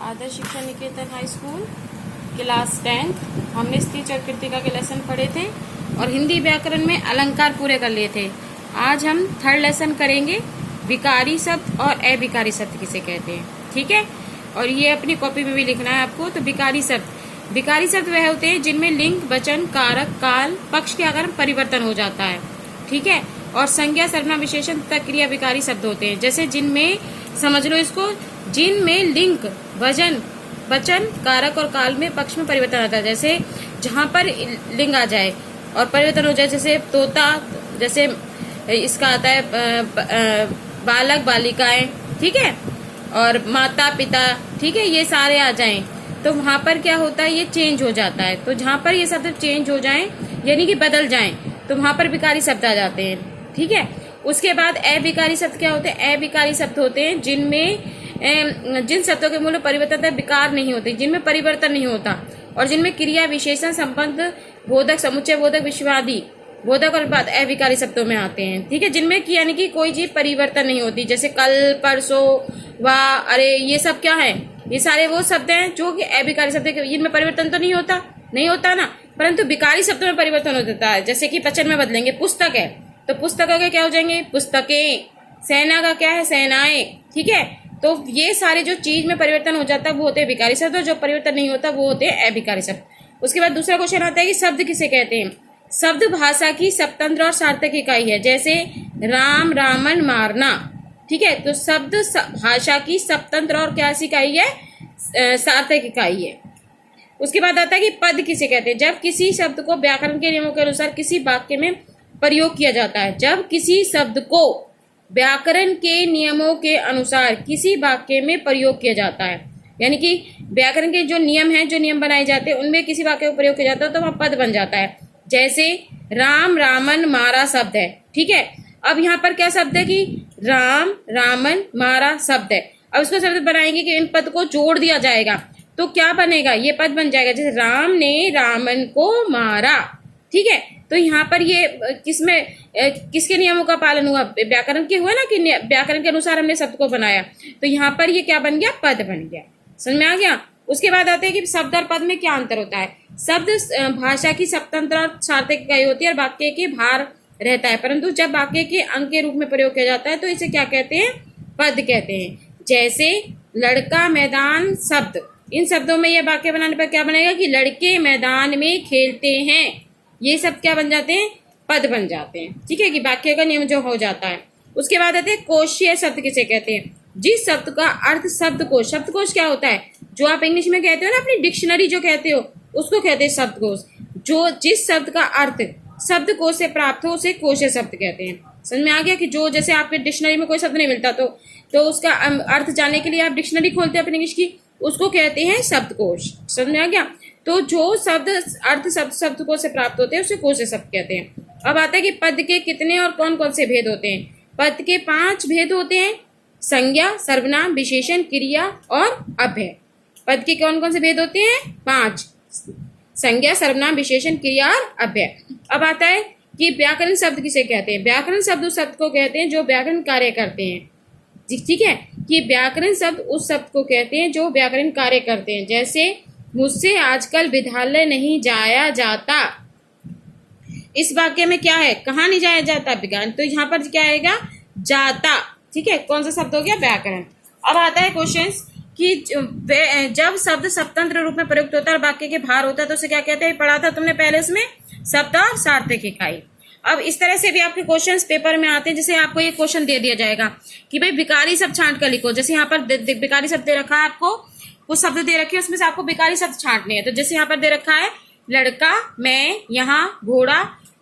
आदर्श शिक्षा निकेतन high school class 10th। हमने speech और कृतिका के लेसन पढ़े थे और हिंदी व्याकरण में अलंकार पूरे कर लिए थे। आज हम थर्ड लेसन करेंगे, विकारी शब्द और अविकारी शब्द किसे कहते हैं। ठीक है, और ये अपनी कॉपी में भी लिखना है आपको। तो विकारी शब्द वह होते हैं जिनमें लिंग, वचन, कारक, काल, पक्ष के आकार में परिवर्तन हो जाता है। ठीक है, और संज्ञा, सर्वनाम, विशेषण तथा क्रिया विकारी शब्द होते हैं। जैसे जिनमें, समझ लो इसको, जिनमें लिंग, वचन, कारक और काल में, पक्ष में परिवर्तन आता है। जैसे जहाँ पर लिंग आ जाए और परिवर्तन हो जाए, जैसे तोता, जैसे इसका आता है बालक, बालिकाएं, ठीक है, और माता, पिता, ठीक है, ये सारे आ जाएं तो वहां पर क्या होता है, ये चेंज हो जाता है। तो जहां पर ये शब्द चेंज हो जाएं यानी कि बदल जाएं तो वहां पर विकारी शब्द आ जाते हैं। ठीक है, उसके बाद अविकारी शब्द क्या होते हैं? अविकारी शब्द होते हैं जिनमें जिन शब्दों के मूल परिवर्तन विकार नहीं होते, जिनमें परिवर्तन नहीं होता और जिनमें क्रिया, विशेषण, संबंध, बोधक, समुच्चय बोधक, विश्वादि बोधक और बाद अविकारी शब्दों में आते हैं। ठीक है, जिनमें कि यानी कि कोई चीज परिवर्तन नहीं होती, जैसे कल, परसों, वाह, अरे, ये सब क्या है? ये सारे वो शब्द हैं जो कि अविकारी शब्द है। इनमें परिवर्तन तो नहीं होता ना, परंतु विकारी शब्दों में परिवर्तन हो जाता है। जैसे कि वचन में बदलेंगे, पुस्तक है तो पुस्तकों के क्या हो जाएंगे? पुस्तकें। सेना का क्या है? सेनाएं। ठीक है, तो ये सारे जो चीज में परिवर्तन हो जाता है वो होते हैं विकारी शब्द, और जो परिवर्तन नहीं होता वो होते हैं अविकारी शब्द। उसके बाद दूसरा क्वेश्चन आता है कि शब्द किसे कहते हैं? शब्द भाषा की स्वतंत्र और सार्थक इकाई है। जैसे राम, रामन, मारना। ठीक है, तो शब्द भाषा की स्वतंत्र और क्या इकाई है? सार्थक इकाई है। उसके बाद आता है कि पद किसे कहते हैं? जब किसी शब्द को व्याकरण के नियमों के अनुसार किसी वाक्य में प्रयोग किया जाता है। जब किसी शब्द को व्याकरण के नियमों के अनुसार किसी वाक्य में प्रयोग किया जाता है, यानी कि व्याकरण के जो नियम हैं, जो नियम बनाए जाते हैं, उनमें किसी वाक्य को प्रयोग किया जाता है तो वहाँ पद बन जाता है। जैसे राम, रामन, मारा शब्द है। ठीक है, अब यहाँ पर क्या शब्द है कि राम, रामन, मारा शब्द है। अब इसको शब्द बनाएंगे कि इन पद को जोड़ दिया जाएगा तो क्या बनेगा? ये पद बन जाएगा। जैसे राम ने रामन को मारा। ठीक है, तो यहाँ पर ये किसके नियमों का पालन हुआ? व्याकरण के हुआ ना, कि व्याकरण के अनुसार हमने शब्द को बनाया, तो यहाँ पर ये क्या बन गया? पद बन गया। समझ में आ गया? उसके बाद आते हैं कि शब्द और पद में क्या अंतर होता है। शब्द भाषा की स्वतंत्र और सार्थक इकाई होती है और वाक्य के भार रहता है, परंतु जब वाक्य के अंग के रूप में प्रयोग किया जाता है तो इसे क्या कहते हैं? पद कहते हैं। जैसे लड़का, मैदान शब्द, इन शब्दों में यह वाक्य बनाने पर क्या बनेगा कि लड़के मैदान में खेलते हैं। ये सब क्या बन जाते हैं? पद बन जाते हैं। ठीक है, कि वाक्य का नियम जो हो जाता है। उसके बाद आते हैं कोशीय शब्द किसे कहते हैं? जिस शब्द का अर्थ शब्दकोश। शब्दकोश क्या होता है? जो आप इंग्लिश में कहते हो ना, अपनी डिक्शनरी जो कहते हो, उसको कहते हैं शब्दकोश। जो जिस शब्द का अर्थ शब्दकोश से प्राप्त हो उसे कोशीय शब्द कहते हैं। समझ में आ गया? कि जो, जैसे आपके डिक्शनरी में कोई शब्द नहीं मिलता तो उसका अर्थ जानने के लिए आप डिक्शनरी खोलते हैं अपनी इंग्लिश की, उसको कहते हैं शब्दकोश। समझ में आ गया? तो जो शब्द अर्थ शब्दकोश से प्राप्त होते हैं उसे कोशीय शब्द कहते हैं। अब आता है कि पद के कितने और कौन कौन से भेद होते हैं? पद के 5 भेद होते हैं: संज्ञा, सर्वनाम, विशेषण, क्रिया और अव्यय। पद के कौन कौन से भेद होते हैं? 5: संज्ञा, सर्वनाम, विशेषण, क्रिया और अव्यय। अब आता है कि व्याकरण शब्द किसे कहते हैं? व्याकरण शब्द उस शब्द को कहते हैं जो व्याकरण कार्य करते हैं। ठीक है, कि व्याकरण शब्द उस शब्द को कहते हैं जो व्याकरण कार्य करते हैं। जैसे मुझसे आजकल विद्यालय नहीं जाया जाता। इस वाक्य में क्या है? कहाँ नहीं जाया जाता? विज्ञान। तो यहाँ पर क्या आएगा? जाता। ठीक है, कौन सा शब्द हो गया? व्याकरण। अब आता है क्वेश्चन कि जब शब्द स्वतंत्र रूप में प्रयुक्त होता है और वाक्य के भार होता है तो उसे क्या कहते हैं? पढ़ा था तुमने पहले इसमें, शब्द और सार्थक इकाई। अब इस तरह से भी आपके क्वेश्चंस पेपर में आते हैं। जैसे आपको ये क्वेश्चन दे दिया जाएगा कि भाई विकारी शब्द छांट कर लिखो। जैसे यहाँ पर विकारी शब्द दे रखा है आपको, कुछ शब्द दे रखे हैं, उसमें से आपको विकारी शब्द छांटने हैं। तो जैसे यहाँ पर दे रखा है लड़का, मैं, यहाँ, घोड़ा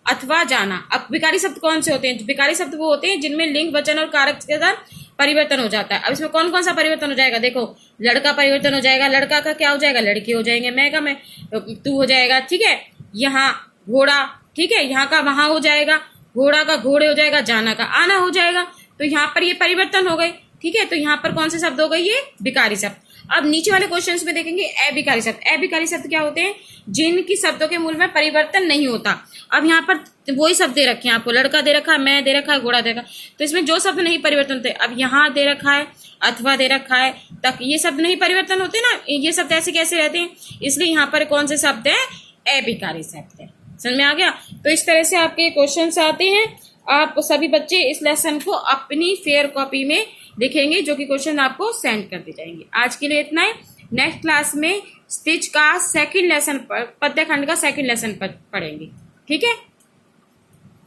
अथवा जाना। अब विकारी शब्द कौन से होते हैं? विकारी शब्द वो होते हैं जिनमें लिंग, वचन और कारक के साथ परिवर्तन हो जाता है। अब इसमें कौन कौन सा परिवर्तन हो जाएगा? देखो, लड़का परिवर्तन हो जाएगा, लड़का का क्या हो जाएगा? लड़की हो जाएंगे, मैं का मैं, तू हो जाएगा। ठीक है, यहाँ घोड़ा, ठीक है, यहाँ का वहां हो जाएगा, घोड़ा का घोड़े हो जाएगा, जाना का आना हो जाएगा। तो यहाँ पर ये परिवर्तन हो गए। ठीक है, तो यहाँ पर कौन से शब्द हो गए, ये विकारी शब्द। अब नीचे वाले क्वेश्चंस में देखेंगे अविकारी शब्द। अविकारी शब्द क्या होते हैं, जिनकी शब्दों के मूल में परिवर्तन नहीं होता। अब यहाँ पर वही शब्द दे रखे हैं आपको, लड़का दे रखा है, मैं दे रखा है, घोड़ा दे रखा है, तो इसमें जो शब्द नहीं परिवर्तन होते, अब यहाँ दे रखा है, अथवा दे रखा है, तक, ये शब्द नहीं परिवर्तन होते ना, ये शब्द ऐसे कैसे रहते हैं, इसलिए यहाँ पर कौन से शब्द है, अविकारी शब्द है। समझ में आ गया। तो इस तरह से आपके क्वेश्चन आते हैं। आप सभी बच्चे इस लेसन को अपनी फेयर कॉपी में लिखेंगे, जो कि क्वेश्चन आपको सेंड कर दिए जाएंगे। आज के लिए इतना है। नेक्स्ट क्लास में स्टिच का सेकंड लेसन, पद्य खंड का सेकंड लेसन पढ़ेंगे। ठीक है।